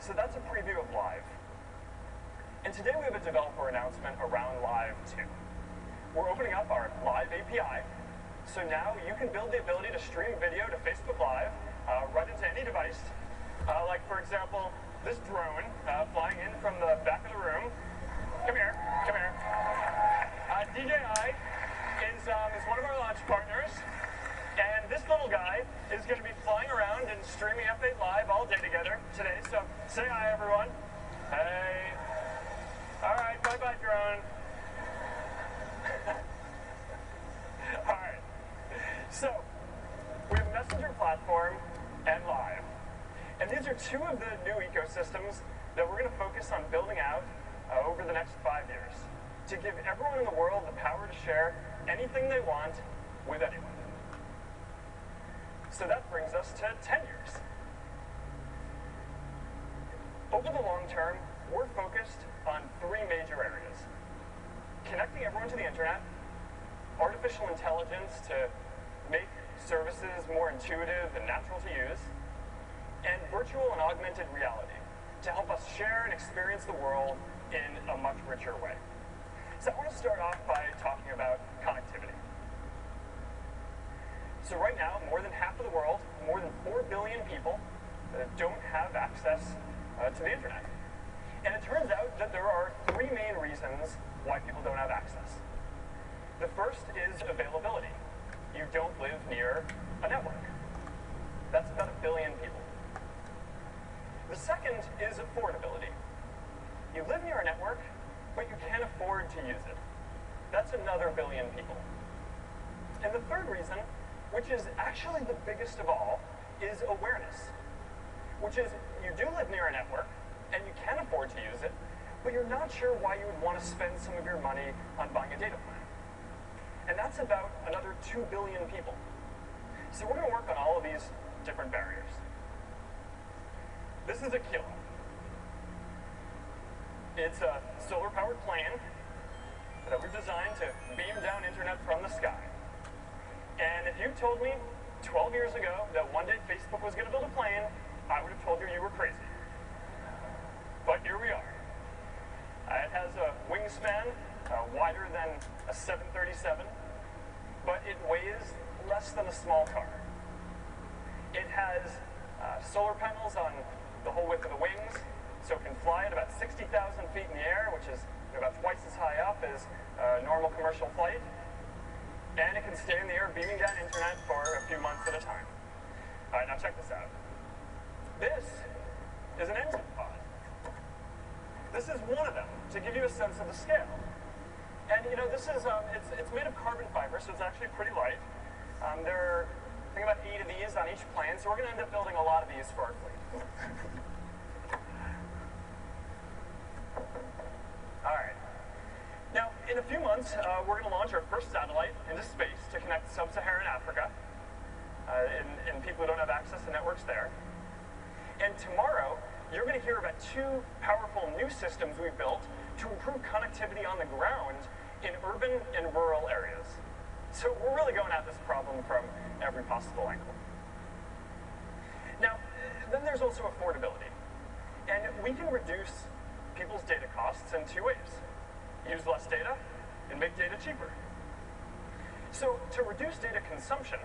So that's a preview of Live. And today we have a developer announcement around Live 2. We're opening up our Live API, so now you can build the ability to stream video to Facebook Live right into any device. Like, for example, this drone flying in from the back of the room. Come here, come here. DJI is one of our launch partners, and this little guy is going to be flying around and streaming F8 Live all day together today. So say hi, everyone. Hey. All right, bye-bye, drone. All right. So we have Messenger Platform and Live. And these are two of the new ecosystems that we're going to focus on building out over the next 5 years to give everyone in the world the power to share anything they want with anyone. So that brings us to 10 years. Over the long term, we're focused on three major areas: connecting everyone to the internet, artificial intelligence to make services more intuitive and natural to use, and virtual and augmented reality to help us share and experience the world in a much richer way. So I want to start off by talking about connectivity. So right now, more than half of the world, more than 4 billion people, don't have access to the internet. And it turns out that there are three main reasons why people don't have access. The first is availability. You don't live near a network. That's about 1 billion people. The second is affordability. You live near a network, but you can't afford to use it. That's another 1 billion people. And the third reason, which is actually the biggest of all, is awareness. Which is, you do live near a network, and you can afford to use it, but you're not sure why you would want to spend some of your money on buying a data plan. And that's about another 2 billion people. So we're going to work on all of these different barriers. This is Aquila. It's a solar-powered plane that we've designed to beam down internet from the sky. And if you told me 12 years ago that one day Facebook was going to build a plane, I would have told you you were crazy. But here we are. It has a wingspan wider than a 737, but it weighs less than a small car. It has solar panels on the whole width of the wings, so it can fly at about 60,000 feet in the air, which is about twice as high up as a normal commercial flight. And it can stay in the air beaming down internet for a few months at a time. All right, now check this out. This is an engine pod. This is one of them, to give you a sense of the scale. And you know, this is, it's made of carbon fiber, so it's actually pretty light. There are, I think, about 8 of these on each plane, so we're going to end up building a lot of these for our fleet. All right. Now, in a few months, we're going to launch our first satellite into space to connect sub-Saharan Africa and people who don't have access to networks there. And tomorrow, you're going to hear about 2 powerful new systems we've built to improve connectivity on the ground in urban and rural areas. So we're really going at this problem from every possible angle. Now, then there's also affordability. And we can reduce people's data costs in 2 ways. Use less data and make data cheaper. So to reduce data consumption,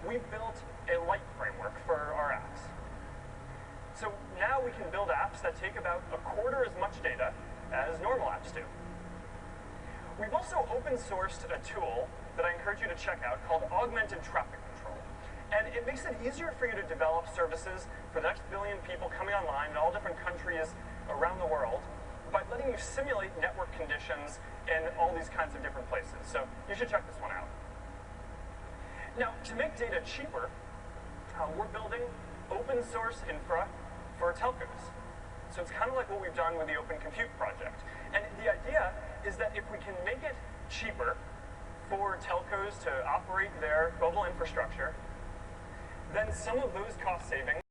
we've built a light framework for our apps. So now we can build apps that take about 1/4 as much data as normal apps do. We've also open sourced a tool that I encourage you to check out called Augmented Traffic Control. And it makes it easier for you to develop services for the next 1 billion people coming online in all different countries around the world by letting you simulate network conditions in all these kinds of different places. So you should check this one out. Now, to make data cheaper, we're building open source infra for telcos. So it's kind of like what we've done with the Open Compute project. And the idea is that if we can make it cheaper for telcos to operate their global infrastructure, then some of those cost savings